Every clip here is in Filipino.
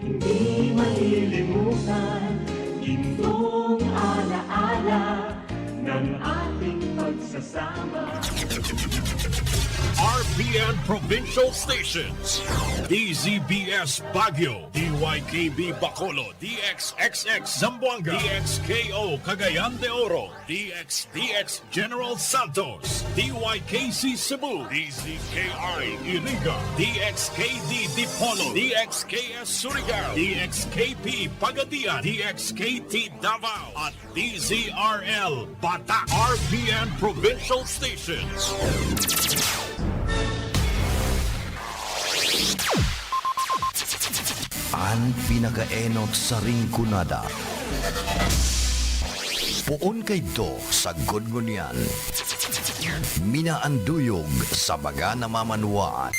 hindi malilimutan, gintong alaala ng ating pagsasama. RPN Provincial Stations, DZBS Baguio, DYKB Bacolod, DXXX Zamboanga, DXKO Cagayan de Oro, DXDX General Santos, DYKC Cebu, DZKI Iriga, DXKD Dipolo, DXKS Surigao, DXKP Pagadian, DXKT Davao, at DZRL Bata. RPN Provincial Stations. Ang pinakaenot sa ringkunada. Puon kay do sa gudgunyan. Minaanduyog sa baga na mamanuaan.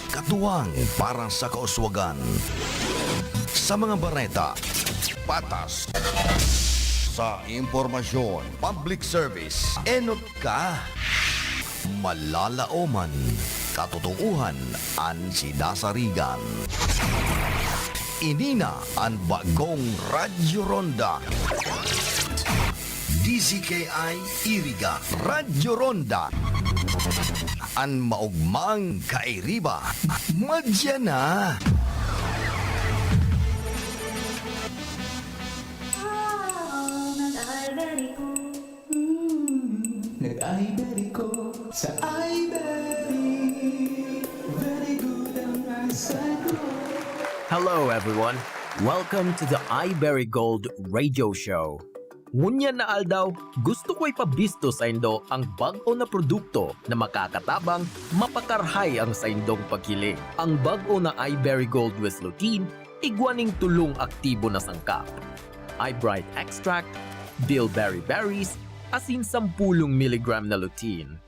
Katuwang para sa kauswagan. Sa mga bareta, patas. Sa impormasyon, public service, enot ka. Malalaoman, katotohuan ang sidasarigan. Inina ang bagong Radyo Ronda. DZKI Iriga Radyo Ronda. Ang maugmang kairiba. Madya na. Nag-iberry ko sa iberry. Very good ang asa ko. Hello everyone, welcome to the iBerry Gold Radio Show. Ngunyan na aldaw, gusto ko ipabisto sa indo ang bago na produkto na makakatabang mapakarhay ang sa indong paghiling. Ang bago na iBerry Gold with lutein, igwaning tulong aktibo na sangkap. iBright Extract, Bilberry Berries, asin 10 mg na lutein.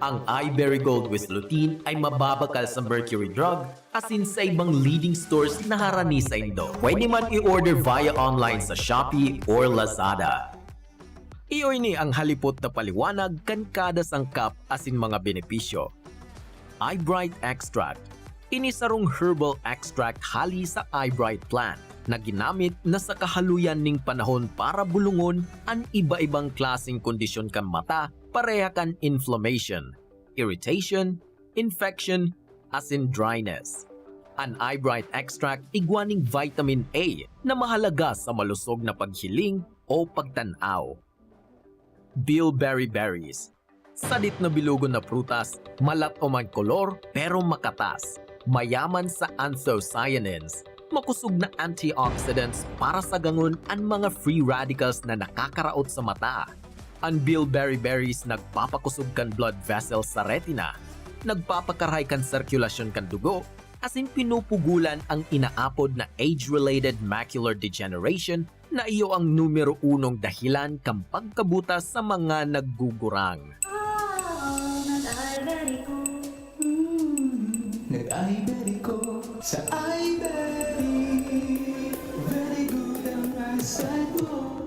Ang iBerry Gold with lutein ay mababakal sa mercury drug asin sa ibang leading stores na harani sa indo. Pwede man i-order via online sa Shopee or Lazada. Iyoy ni ang halipot na paliwanag kan kada sangkap asin mga benepisyo. iBright Extract. Inisarong herbal extract hali sa iBright plant na ginamit na sa kahaluyan ning panahon para bulungon ang iba-ibang klaseng kondisyon kan mata, pareha kan inflammation, irritation, infection, asin dryness. Ang iBright extract igwaning vitamin A na mahalaga sa malusog na paghiling o pagtanaw. Bilberry berries. Sadit na bilugon na prutas, malat o man kolor pero makatas. Mayaman sa anthocyanins, makusog na antioxidants para sa gangun ang mga free radicals na nakakaraot sa mata. Ang bilberry berries nagpapakusog kan blood vessels sa retina, nagpapakarhay kan sirkulasyon kan dugo, asin pinupugulan ang inaapod na age-related macular degeneration na iyo ang numero 1 dahilan kang pagkabutas sa mga naggugurang. Nag-iberry ko sa iberry. Very good ang asa ko.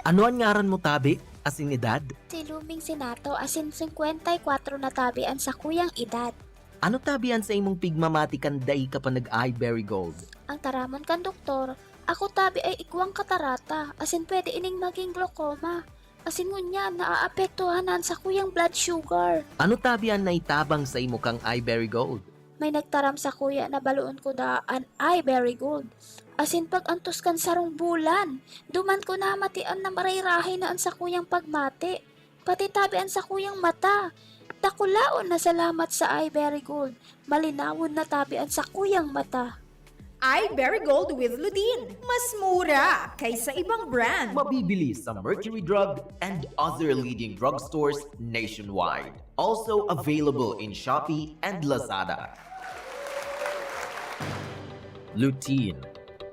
Ano ang ngaran mo tabi, asin edad? Si Luming Sinato asin 54 na tabian sa kuyang edad. Ano tabian sa imong pigmamati kan day ka pa nag-iBerry Gold? Ang taramon kan doktor, ako tabi ay igwang katarata asin pwede ining maging glaucoma. Asin ngunya naaapektuhanan sa kuyang blood sugar. Ano tabian na itabang sa imo kang iBerry Gold? May nagtaram sa kuya na baluon ko da an iBerry Gold. Asin pag antos kan sarong bulan, duman ko na matian na marayrahay na an sa kuyang pagmati. Pati tabian sa kuyang mata. Dakulaon na salamat sa iBerry Gold. Malinawon na tabian sa kuyang mata. iBerry Gold with lutein. Mas mura kaysa ibang brand. Mabibili sa Mercury Drug and other leading drugstores nationwide. Also available in Shopee and Lazada. Lutein.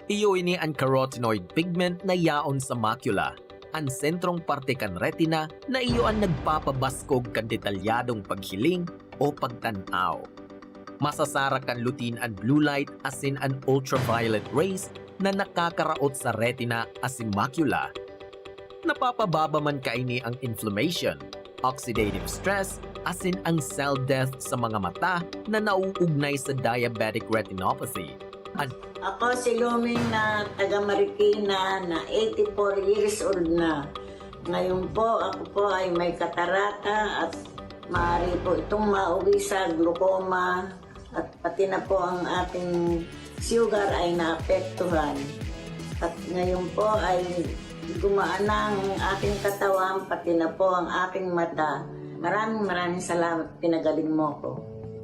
Iyo ini ang carotenoid pigment na yaon sa macula. Ang sentrong parte kan retina na iyo ang nagpapabaskog kan detalyadong paghiling o pagtanaw. Masasara kan lutein and blue light asin an ultraviolet rays na nakakaraot sa retina asin macula. Napapababa man kaini ang inflammation, oxidative stress, asin ang cell death sa mga mata na nauugnay sa diabetic retinopathy. Ako si Luming na taga Marikina na 84 years old na. Ngayon po, ako po ay may katarata at maaari po itong mauwi sa glaucoma at pati na po ang ating sugar ay naapektuhan. At ngayon po ay gumaan na ang aking katawan, pati na po ang aking mata. Maraming salamat, pinagaling mo ko.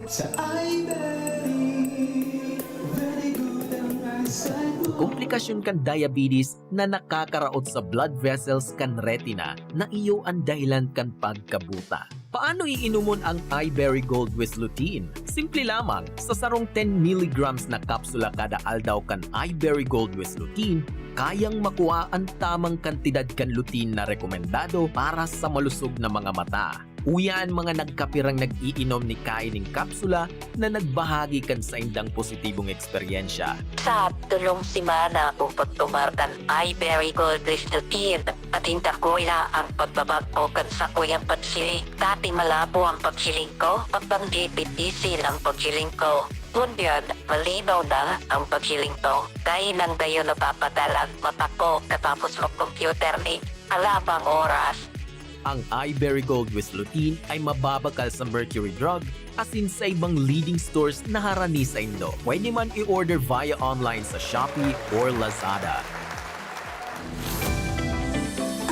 Sa iBerry, very good ang asal mo. Komplikasyon kan diabetes na nakakaraot sa blood vessels kan retina na iyo ang dahilan kan pagkabuta. Paano iinumon ang iBerry Gold with lutein? Simple lamang, sa sarong 10 mg na kapsula kada aldaw kan iBerry Gold with lutein, kayang makuha ang tamang kantidad kan lutein na rekomendado para sa malusog na mga mata. Uyan mga nagkapirang nag-iinom ni kaining kapsula na nagbahagi kan sa indang positibong eksperyensya. Sa tulong si Mana upang tumartan ay very good lutein at hindi ko ang pagbabago kan sa kuyang pagsiling. Dati malabo ang pagsiling ko, pagpangdipitisin ang pagsiling ko. Ngunyan, malinaw na ang pagsiling ko. Dahil nang dayo napapadalang mata ko katapos mag-computer ni alabang oras. Ang iBerry Gold with lutein ay mababakal sa mercury drug asin sa ibang leading stores na harani sa Indo. Pwede man i-order via online sa Shopee or Lazada.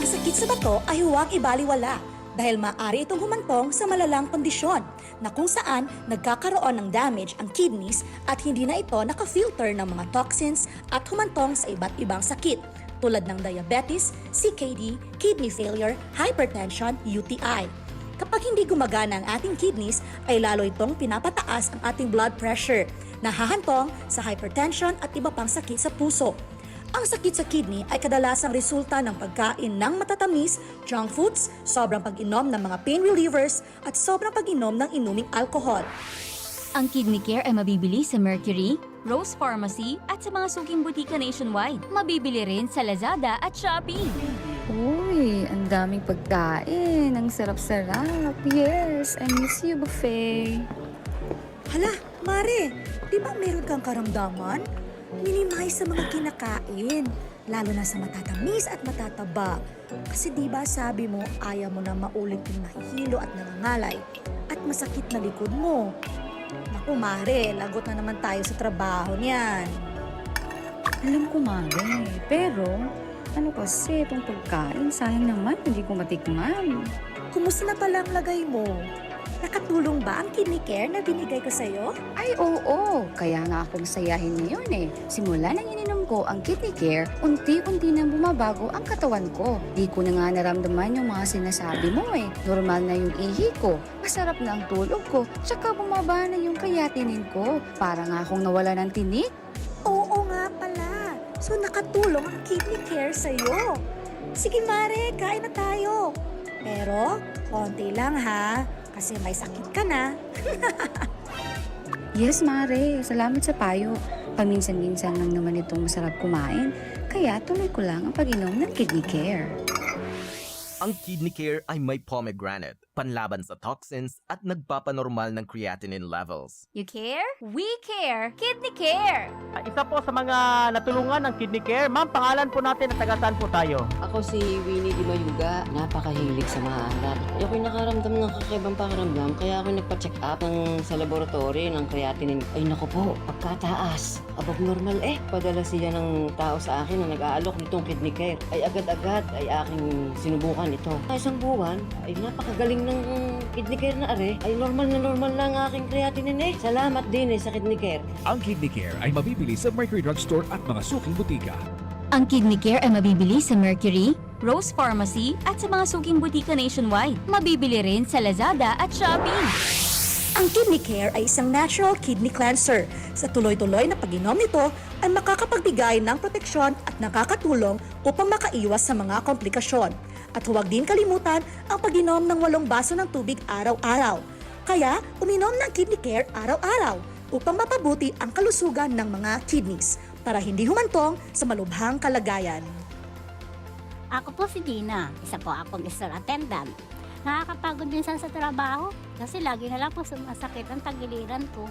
Ang sakit sa bato ay huwag ibaliwala dahil maaari itong humantong sa malalang kondisyon na kung saan nagkakaroon ng damage ang kidneys at hindi na ito nakafilter ng mga toxins at humantong sa iba't ibang sakit tulad ng diabetes, CKD, kidney failure, hypertension, UTI. Kapag hindi gumagana ang ating kidneys, ay lalo itong pinapataas ang ating blood pressure, nahahantong sa hypertension at iba pang sakit sa puso. Ang sakit sa kidney ay kadalasang resulta ng pagkain ng matatamis, junk foods, sobrang pag-inom ng mga pain relievers, at sobrang pag-inom ng inuming alcohol. Ang Kidney Care ay mabibili sa Mercury, Rose Pharmacy at sa mga suking butika nationwide. Mabibili rin sa Lazada at Shopee. Uy, ang daming pagkain. Ang sarap-sarap. Yes, I miss you, buffet. Hala, Mare, di ba meron kang karamdaman? Minimize sa mga kinakain, lalo na sa matatamis at matataba. Kasi di ba sabi mo ayaw mo na maulit yung nahihilo at nangangalay at masakit na likod mo. Naku, Mare, lagot na naman tayo sa trabaho niyan. Alam ko, Mare. Pero, ano kasi itong pagkain? Sayang naman, hindi ko matikman. Kumusta na pala ang lagay mo? Nakatulong ba ang Kidney Care na binigay ko sa'yo? Ay, oo. Kaya nga akong sayahin ngayon eh. Simula nang ininom ko ang Kidney Care, unti-unti nang bumabago ang katawan ko. Di ko na nga naramdaman yung mga sinasabi mo eh. Normal na yung ihi ko, masarap na ang tulog ko, tsaka bumaba na yung creatinine ko. Para nga akong nawala ng tinik. Oo nga pala. So nakatulong ang Kidney Care sa'yo. Sige Mare, kain na tayo. Pero, konti lang ha. Kasi may sakit ka na. Yes, Mare. Salamat sa payo. Paminsan-minsan lang naman itong masarap kumain. Kaya tuloy ko lang ang pag-inom ng Kidney Care. Ang Kidney Care ay may pomegranate, panlaban sa toxins at nagpapanormal ng creatinine levels. You care? We care! Kidney Care! Isa po sa mga natulungan ng Kidney Care. Ma'am, pangalan po natin at taga-saan po tayo? Ako si Winnie Di Mayuga. Napakahilig sa maalat. Ako'y nakaramdam ng kakaibang pakiramdam kaya ako nagpa-check up sa laboratory ng creatinine. Ay naku po, pagkataas. Above normal Padala siya ng tao sa akin na nag-aalok nitong Kidney Care. Ay agad-agad ay aking sinubukan ito. Isang buwan ay napakagaling ng Kidney Care na ay normal na ang aking creatinine Salamat din sa Kidney Care. Ang Kidney Care ay mabibili sa Mercury Drugstore at mga suking butika. Ang Kidney Care ay mabibili sa Mercury, Rose Pharmacy at sa mga suking butika nationwide. Mabibili rin sa Lazada at Shopee. Ang Kidney Care ay isang natural kidney cleanser. Sa tuloy-tuloy na pag-inom nito ay makakapagbigay ng proteksyon at nakakatulong upang makaiwas sa mga komplikasyon. At huwag din kalimutan ang pag-inom ng 8 baso ng tubig araw-araw. Kaya, uminom ng Kidney Care araw-araw upang mapabuti ang kalusugan ng mga kidneys para hindi humantong sa malubhang kalagayan. Ako po si Dina, isa po akong store attendant. Nakakapagod din sa trabaho kasi lagi na lang po sumasakit ang tagiliran ko.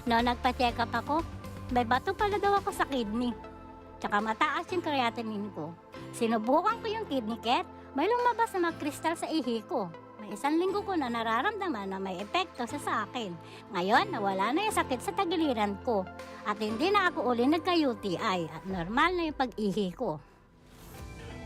No, nagpa-check up ako, may bato pala daw ako sa kidney. Tsaka mataas yung creatinine ko. Sinubukan ko yung kidney care, may lumabas na mga kristal sa ihi ko. May 1 linggo ko na nararamdaman na may epekto sa akin. Ngayon, nawala na yung sakit sa tagiliran ko. At hindi na ako uli nagka-UTI at normal na yung pag-ihi ko.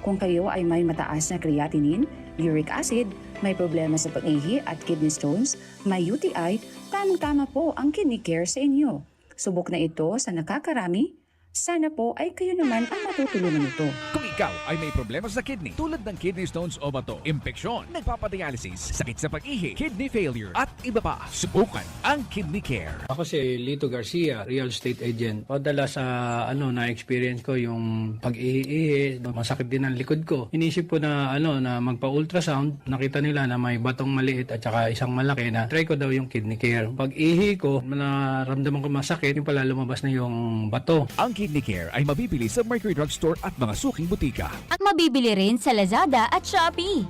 Kung kayo ay may mataas na creatinine, uric acid, may problema sa pag-ihi at kidney stones, may UTI, tamang-tama po ang kidney care sa inyo. Subok na ito sa nakakarami. Sana po ay kayo naman ang matutulungan nito. Kung ikaw ay may problema sa kidney tulad ng kidney stones o bato, impeksyon, nagpapadialysis, sakit sa pag-ihi, kidney failure at iba pa, subukan ang Kidney Care. Ako si Lito Garcia, real estate agent. Padala sa na-experience ko yung pag-ihi, masakit din ang likod ko. Inisip ko na na magpa-ultrasound, nakita nila na may batong maliit at saka isang malaki na try ko daw yung Kidney Care. Pag-ihi ko, naramdaman ko masakit, yung pala lumabas na yung bato. Ang Kidney Care ay mabibili sa Mercury Drug Store at mga suking butika. At mabibili rin sa Lazada at Shopee.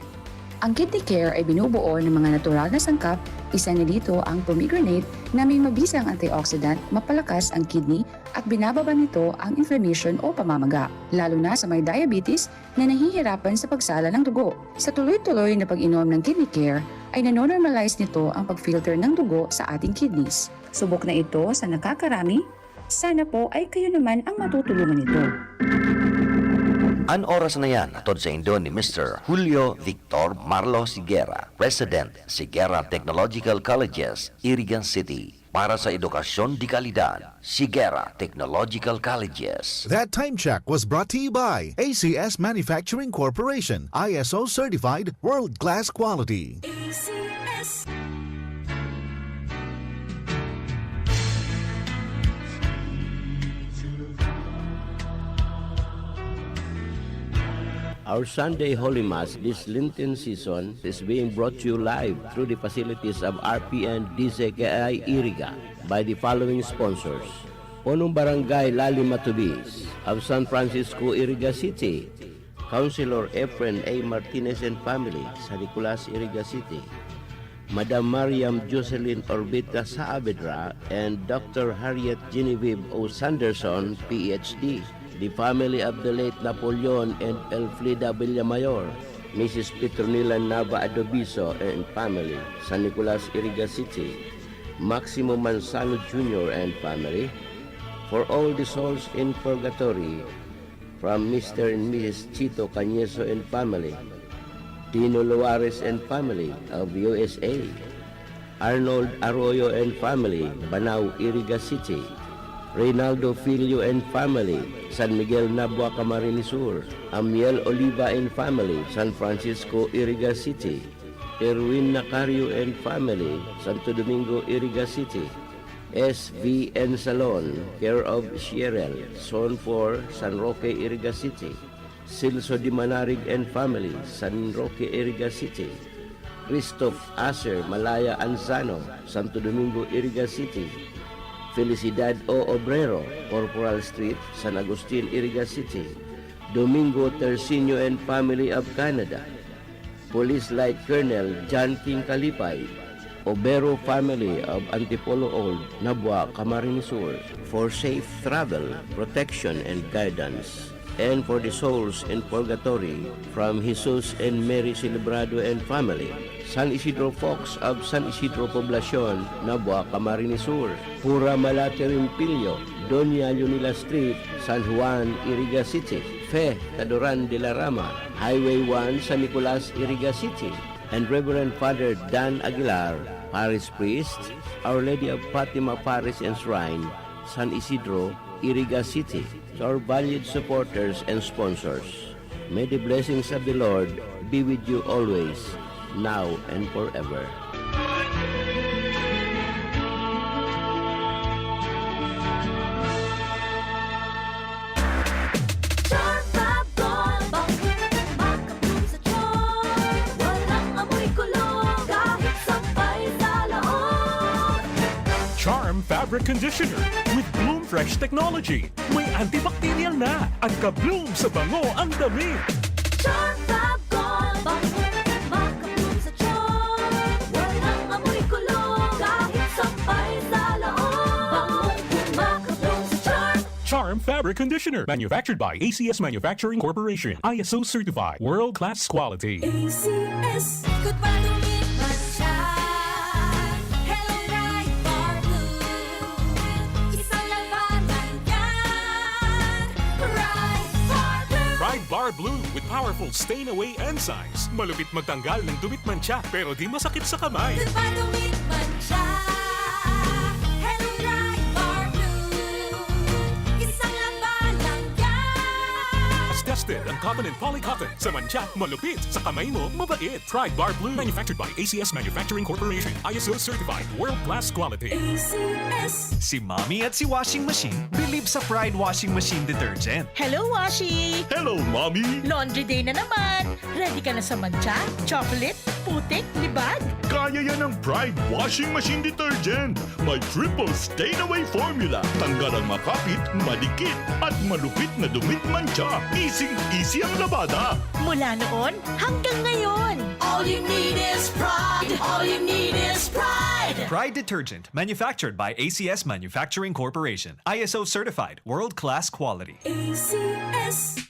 Ang Kidney Care ay binubuo ng mga natural na sangkap. Isa na dito ang pomegranate na may mabisang antioxidant, mapalakas ang kidney at binababa nito ang inflammation o pamamaga, lalo na sa may diabetes na nahihirapan sa pagsala ng dugo. Sa tuloy-tuloy na pag-inom ng Kidney Care ay nanonormalize nito ang pag-filter ng dugo sa ating kidneys. Subok na ito sa nakakarami. Sana po ay kayo naman ang matutulungan nito. An oras na yan, atod sa Indo ni Mr. Julio Victor Marlo Siguera, President, Siguera Technological Colleges, Iriga City. Para sa edukasyon di kalidad, Siguera Technological Colleges. That time check was brought to you by ACS Manufacturing Corporation, ISO certified world-class quality. ACS. Our Sunday Holy Mass this Lenten season is being brought to you live through the facilities of RPN DCKI Iriga by the following sponsors. Punong Barangay Lali Matubis of San Francisco, Iriga City. Councilor Efren A. Martinez and family, San Nicolas, Iriga City. Madam Mariam Jocelyn Orbita Saavedra and Dr. Harriet Genevieve O. Sanderson, PhD. The family of the late Napoleon and Elfrida Villamayor, Mrs. Petronila Nava Adobiso and family, San Nicolas, Iriga City, Maximo Manzano Jr. and family, for all the souls in purgatory, from Mr. and Mrs. Chito Cañeso and family, Tino Luares and family of USA, Arnold Arroyo and family, Banao, Iriga City, Reynaldo Filio and family, San Miguel Nabua, Camarines Sur. Amiel Oliva and family, San Francisco, Iriga City. Erwin Nacario and family, Santo Domingo, Iriga City. SVN Salon, care of Sierel, Zone 4, San Roque, Iriga City. Silso Di Manarig and family, San Roque, Iriga City. Christoph Aser Malaya Anzano, Santo Domingo, Iriga City. Felicidad O. Obrero, Corporal Street, San Agustin, Iriga City. Domingo Tercinio and family of Canada. Police Light Colonel John King Kalipay. Obero family of Antipolo Old, Nabua, Camarines Sur. For safe travel, protection, and guidance. And for the souls in purgatory, from Jesus and Mary Celebrado and family. San Isidro Fox of San Isidro Poblacion, Nabua, Camarines Sur. Pura Malate Rimpilio, Doña Leonila Street, San Juan, Iriga City. Fe Tadoran de la Rama, Highway 1, San Nicolas, Iriga City. And Reverend Father Dan Aguilar, Parish Priest, Our Lady of Fatima Parish and Shrine, San Isidro, Iriga City. To our valued supporters and sponsors, may the blessings of the Lord be with you always, now and forever. Charm Fabric Conditioner with Bloom Fresh Technology. May antibacterial na at ka-bloom sa bango ang damit. Charm Fab Gold, maka-bloom sa charm. fabric conditioner. Manufactured by ACS Manufacturing Corporation. ISO certified. World-class quality. ACS, ikot madumi man siya. Hello, Right Bar Blue. Isang labanan yan. Right Bar Blue. Pride Bar Blue with powerful stain-away enzymes. Malupit magtanggal ng dumit mancha pero di masakit sa kamay. Ikot madumi man siya. Hello, Right Bar Blue. Isang labanan yan. As tested ang cotton and polycotton. Sa mancha, malupit. Sa kamay mo, mabait. Pride Bar Blue. Manufactured by ACS Manufacturing Corporation. ISO certified. World-class quality. ACS. Si Mommy at si Washing Machine believe sa Pride Washing Machine Detergent. Hello, Washi! Hello, Mommy! Laundry day na naman! Ready ka na sa mancha, chocolate, putik, libag? Kaya yan ang Pride Washing Machine Detergent. May triple stain-away formula. Tanggal ang makapit, madikit, at malupit na dumit mancha. Easy ang labada. Mula noon hanggang ngayon. All you need is pride. All you need is pride. Pride Detergent, manufactured by ACS Manufacturing Corporation. ISO certified, world-class quality. ACS.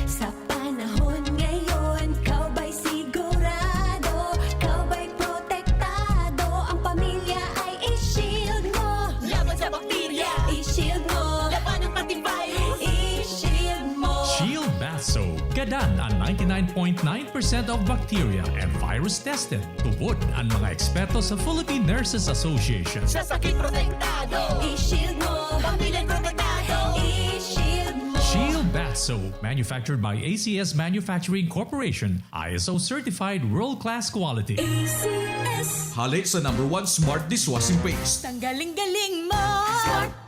Sa panahon ngayon, kau ba'y sigurado? Kau ba'y protektado? Ang pamilya ay i-shield mo. Laban sa bakterya, i-shield mo. Laban ng pati virus, i-shield mo. Shield Bath Soap. Gadan ang 99.9% of bacteria and virus tested. Tubod ang mga eksperto sa Philippine Nurses Association. Sa sakit protektado, i-shield mo. Pamilya protektado, i-shield mo. Shield Bath Soap, manufactured by ACS Manufacturing Corporation, ISO certified world-class quality. ACS. Halik sa #1 Smart Dishwashing Paste. Tanggaling-galing mo!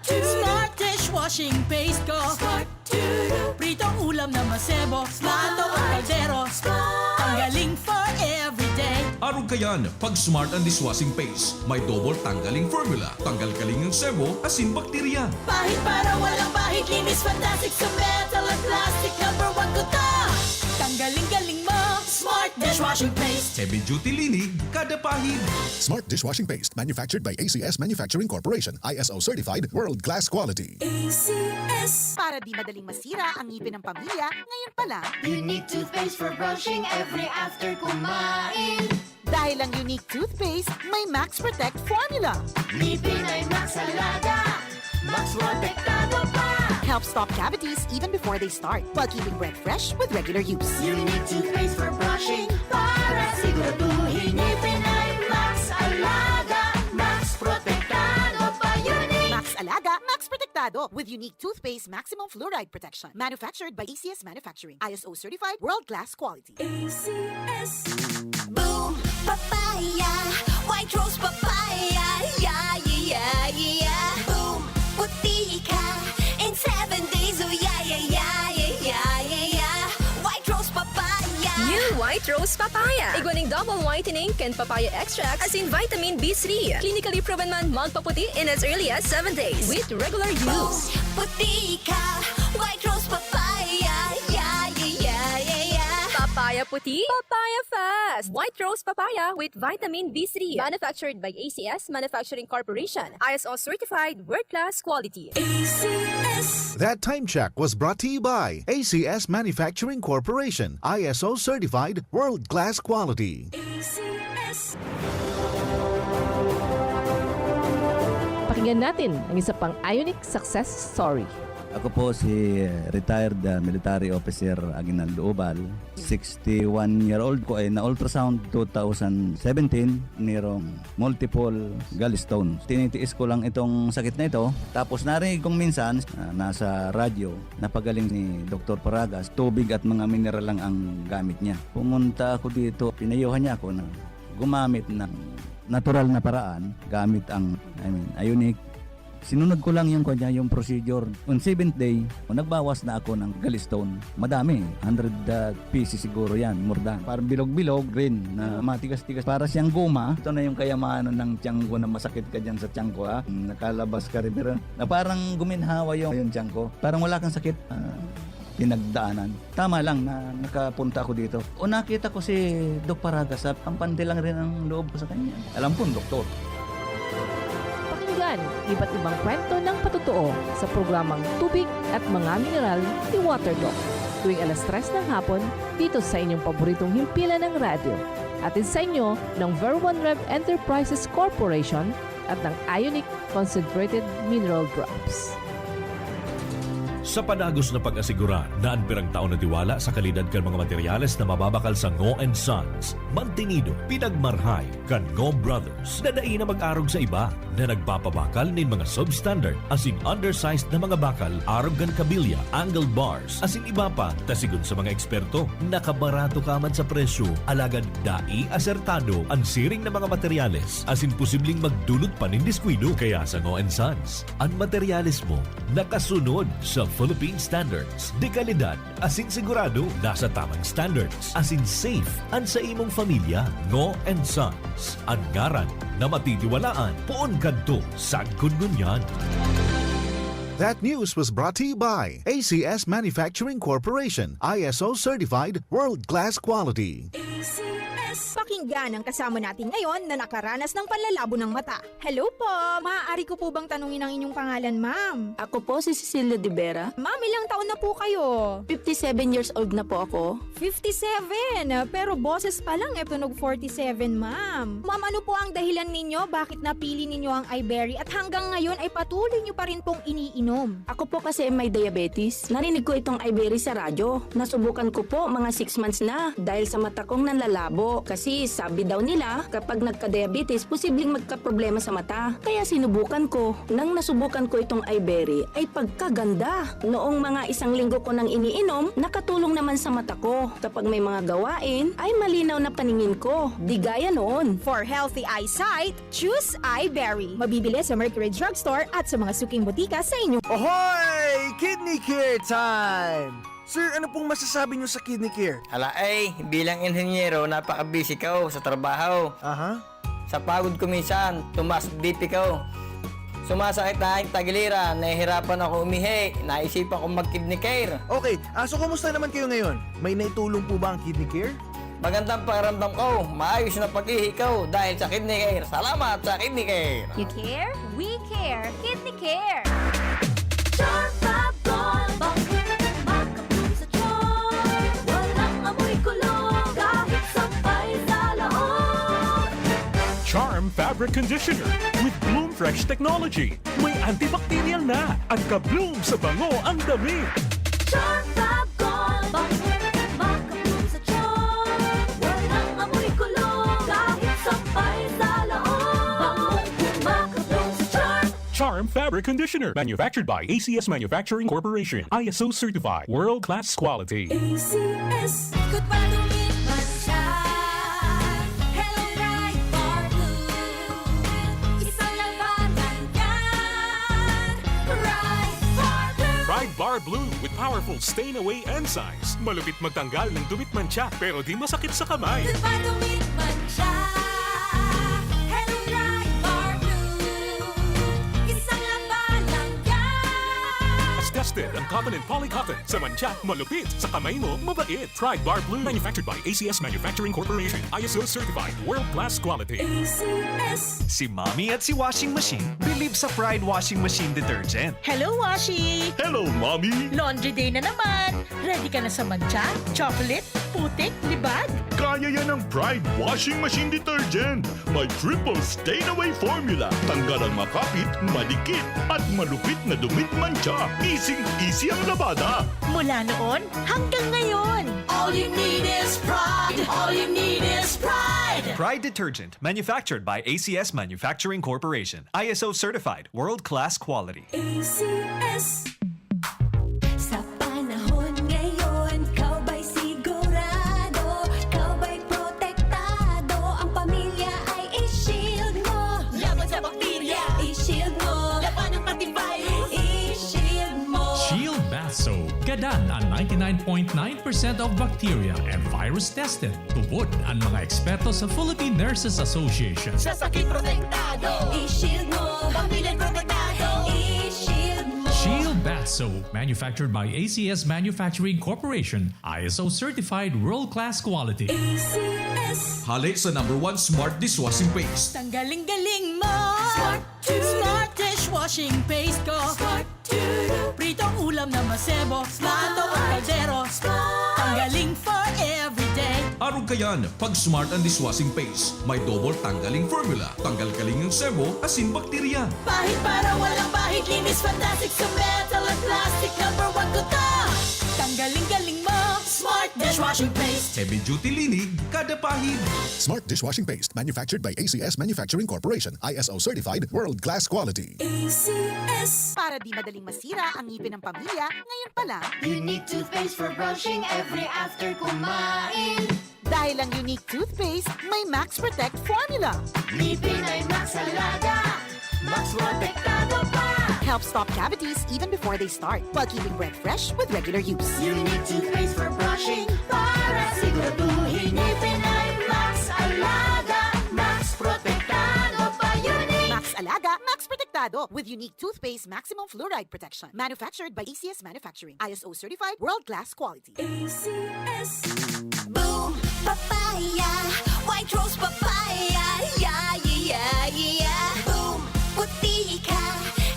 Smart dishwashing paste ko! Smart Pritong ulam na masebo, plato at kaldero. Tanggaling for everyday. Arog kayan, pag Smart ang Dishwashing Paste, may double tanggaling formula. Tanggal-galing ng sebo, asin bakterya. Pahit para walang pahit, linis fantastic sa metal at plastic. #1 ko to! Tanggaling-galing mo! Smart dishwashing paste. Heavy duty linig, kada pahid. Smart Dishwashing Paste, manufactured by ACS Manufacturing Corporation. ISO certified, world-class quality. ACS. Para di madaling masira ang ngipin ng pamilya, ngayon pa lang. Unique toothpaste for brushing every after kumain. Dahil ang unique toothpaste, may Max Protect formula. Ngipin ay Max Alaga. Max protektado pa. Helps stop cavities even before they start, while keeping breath fresh with regular use. Unique toothpaste for brushing para siguraduhin ngipin ay Max Alaga. Max protektado pa. Unique. Max Alaga, Max Protectado with unique toothpaste maximum fluoride protection. Manufactured by ACS Manufacturing. ISO certified, world-class quality. ACS. Boom, papaya, white rose papaya, yeah, yeah, yeah. Boom, puti ka in 7 days, oh yeah, yeah, yeah, yeah, yeah, yeah. White rose papaya. New White Rose Papaya. Iguaning double whitening and papaya extract as in vitamin B3. Clinically proven man magpaputi in as early as 7 days with regular use. Puti ka, white rose papaya, yeah, yeah, yeah, yeah, yeah. Papaya puti, papaya fast. White Rose Papaya with vitamin B3. Manufactured by ACS Manufacturing Corporation. ISO certified, world-class quality. ACS. That time check was brought to you by ACS Manufacturing Corporation. ISO certified, world-class quality. ACS. Pakinggan natin ang isa pang Ionic success story. Ako po si retired military officer Aguinaldo Ubal. 61-year-old ko ay na-ultrasound 2017, mayroong multiple gallstones. Tinitiis ko lang itong sakit na ito. Tapos narinig kong minsan nasa radyo, napagaling ni Dr. Paragas, tubig at mga mineral lang ang gamit niya. Pumunta ako dito, pinayuhan niya ako na gumamit ng natural na paraan gamit ang Ionic. Sinunod ko lang yung procedure. On 7th day, nagbawas na ako ng gallstone. Madami, 100 pieces siguro yan, more than. Parang bilog-bilog, green, na matigas-tigas. Para siyang guma. Ito na yung kayamanan ng tiyan ko na masakit ka dyan sa tiyan ko. Nakalabas ka rin. Pero na parang guminhawa yung tiyan ko. Parang wala kang sakit. Pinagdaanan. Tama lang na nakapunta ako dito. O nakita ko si Doc Paragas, pampante lang rin ang loob ko sa kanya. Alam ko, doktor. Pakinggan iba't ibang kwento ng patotoo sa programang Tubig at Mga Mineral ni Waterdog. Tuwing alas 3 ng hapon dito sa inyong paboritong himpilan ng radyo. Atid sa inyo ng Ver1 Rev Enterprises Corporation at ng Ionic Concentrated Mineral Drops. Sa panagos na pag-asigura na anpirang taon na tiwala sa kalidad kan mga materyales na mababakal sa Ngo & Sons, mantinido, pinagmarhay kan Ngo Brothers na dai na mag-arog sa iba na nagpapabakal nin mga substandard asin undersized na mga bakal arog kan kabilya, angle bars asin iba pa tasigon sa mga eksperto nakabarato kaman sa presyo alagad dai asertado ang siring na mga materyales asin posibleng magdulot pa nin diskwido kaya sa Ngo & Sons ang materyales mo nakasunod sa Philippine standards. De kalidad, asin sigurado, nasa tamang standards. Asin safe, ang sa imong familia, Ngo & Sons. Ang ngaran na matitiwalaan, poon kadto, sad kununyan. That news was brought to you by ACS Manufacturing Corporation, ISO Certified World-Class Quality. Pakinggan ang kasama natin ngayon na nakaranas ng panlalabo ng mata. Hello po! Maaari ko po bang tanungin ang inyong pangalan, ma'am? Ako po si Cecilia de Vera. Ma'am, ilang taon na po kayo? 57 years old na po ako. 57? Pero boses pa lang tunog 47, ma'am. Ma'am, ano po ang dahilan ninyo? Bakit napili ninyo ang iBerry at hanggang ngayon ay patuloy nyo pa rin pong iniinom? Ako po kasi may diabetes. Narinig ko itong iBerry sa radyo. Nasubukan ko po mga 6 months na dahil sa mata kong nanlalabo. Kasi sabi daw nila, kapag nagka-diabetes, posibleng magka-problema sa mata. Kaya sinubukan ko. Nang nasubukan ko itong iBerry, ay pagkaganda. Noong mga 1 linggo ko nang iniinom, nakatulong naman sa mata ko. Kapag may mga gawain, ay malinaw na paningin ko. Di gaya noon. For healthy eyesight, choose iBerry. Mabibili sa Mercury Drugstore at sa mga suking butika sa inyong... Ahoy! Kidney Care time! Sir, ano pong masasabi niyo sa kidney care? Hala bilang inhenyero, napaka-busy ko sa trabaho. Aha. Sa pagod ko minsan, tumas BP ko. Sumasakit na aking tagiliran, nahihirapan ako umihi, naisipan ko mag-kidney care. Okay, so kumusta naman kayo ngayon? May naitulong po ba ang kidney care? Magandang pakiramdam ko, maayos na pag-ihi ko dahil sa kidney care. Salamat sa kidney care. You care? We care. Kidney Care. Charm Fabric Conditioner with Bloom Fresh Technology. May antibacterial na at ka-bloom sa bango ang damit. Charm Fab Gold, makabloom sa charm. Walang amoy kulong, kahit sampay sa loob. Makabloom sa charm. Charm Fabric Conditioner. Manufactured by ACS Manufacturing Corporation. ISO Certified. World-Class Quality. ACS, good pa lumipas siya. Hello, Bright Bar Blue. Isang labanan yan. Bright Bar Blue. Pride Bar Blue with powerful stain-away enzymes. Malupit magtanggal ng dumit mancha pero di masakit sa kamay. Good pa lumipas siya. Hello, Bright Bar Blue. Isang labanan yan. As tested ang cotton and polycotton. Sa mancha, malupit. Sa kamay mo, mabait. Pride Bar Blue. Manufactured by ACS Manufacturing Corporation. ISO Certified. World-Class Quality. ACS. Si Mommy at si Washing Machine believe sa Pride Washing Machine Detergent. Hello, Washi! Hello, Mommy! Laundry day na naman! Ready ka na sa mancha, chocolate, putik, libag? Kaya yan ang Pride Washing Machine Detergent. May triple stain-away formula. Tanggal ang makapit, madikit, at malupit na dumit mancha. Easy ang labada. Mula noon hanggang ngayon. All you need is pride. All you need is pride. Pride Detergent, manufactured by ACS Manufacturing Corporation. ISO certified, world-class quality. ACS. Sa panahon ngayon, kau ba'y sigurado? Kau ba'y protektado? Ang pamilya ay i-shield mo. Laban sa bakterya. I-shield mo. Laban ng pati virus. I-shield mo. Shield Bath Soap. Gadan ang 99.9% of bacteria and virus tested. Tubod ang mga eksperto sa Philippine Nurses Association. Sa sakit protektado. I-shield mo. Pamilya protektado. I-shield mo. Shield Bath Cat Soap, manufactured by ACS Manufacturing Corporation, ISO certified world-class quality. ACS. Hali sa #1 Smart Dishwashing Paste. Tanggaling-galing mo. Smart dishwashing paste ko. Pritong ulam na masebo. Plato o kaldero. Tanggaling for everyday. Arog kayan, pag Smart ang Dishwashing Paste, may double tanggaling formula. Tanggal kaling ng sebo, asin bakterya. Pahit para walang bahid. Linis fantastic sa metal at plastic. #1 ko to. Tanggaling-galing mo. Smart dishwashing paste. Heavy duty linig, kada pahid. Smart Dishwashing Paste, manufactured by ACS Manufacturing Corporation. ISO certified, world-class quality. ACS. Para di madaling masira ang ngipin ng pamilya, ngayon pa lang, Unique toothpaste for brushing every after kumain. dahil ang unique toothpaste, may Max Protect formula. Ngipin ay Max Alaga, Max Protektado pa. Helps stop cavities even before they start, while keeping breath fresh with regular use. Unique toothpaste for brushing para siguraduhin ngipin ay Max Alaga, Max Protektado pa. Unique Max Alaga, Max Protectado with unique toothpaste maximum fluoride protection. Manufactured by ACS Manufacturing. ISO certified, world-class quality. ACS. Boom, papaya, white rose papaya, yeah, yeah, yeah. Boom, puti ka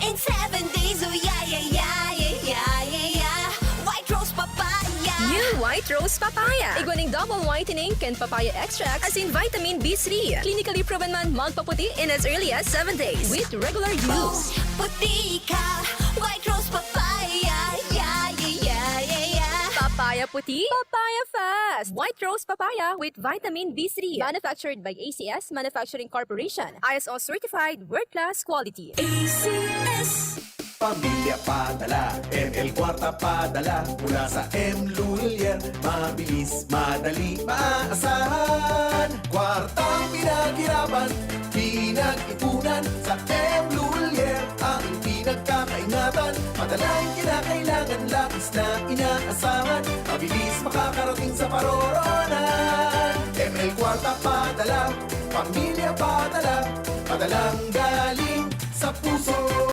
in 7 days, oh yeah, yeah, yeah, yeah, yeah, yeah. White rose papaya. New White Rose Papaya. Iguaning double whitening and papaya extract as in vitamin B3. Clinically proven man magpaputi in as early as 7 days with regular use. Puti ka, white rose papaya, yeah, yeah, yeah, yeah, yeah. Papaya puti, papaya fast. White Rose Papaya with vitamin B3. Manufactured by ACS Manufacturing Corporation. ISO certified world-class quality. ACS. Pamilya padala, ML Kwarta padala, mula sa M. Lulier, mabilis, madali, maaasahan. Kwartang pinaghirapan, pinag-ipunan, sa M. Lulier, ang pinagkakaingatan. Padalang kinakailangan, labis na inaasahan, mabilis makakarating sa paroronan. ML Kwarta padala, pamilya padala, padalang galing sa puso.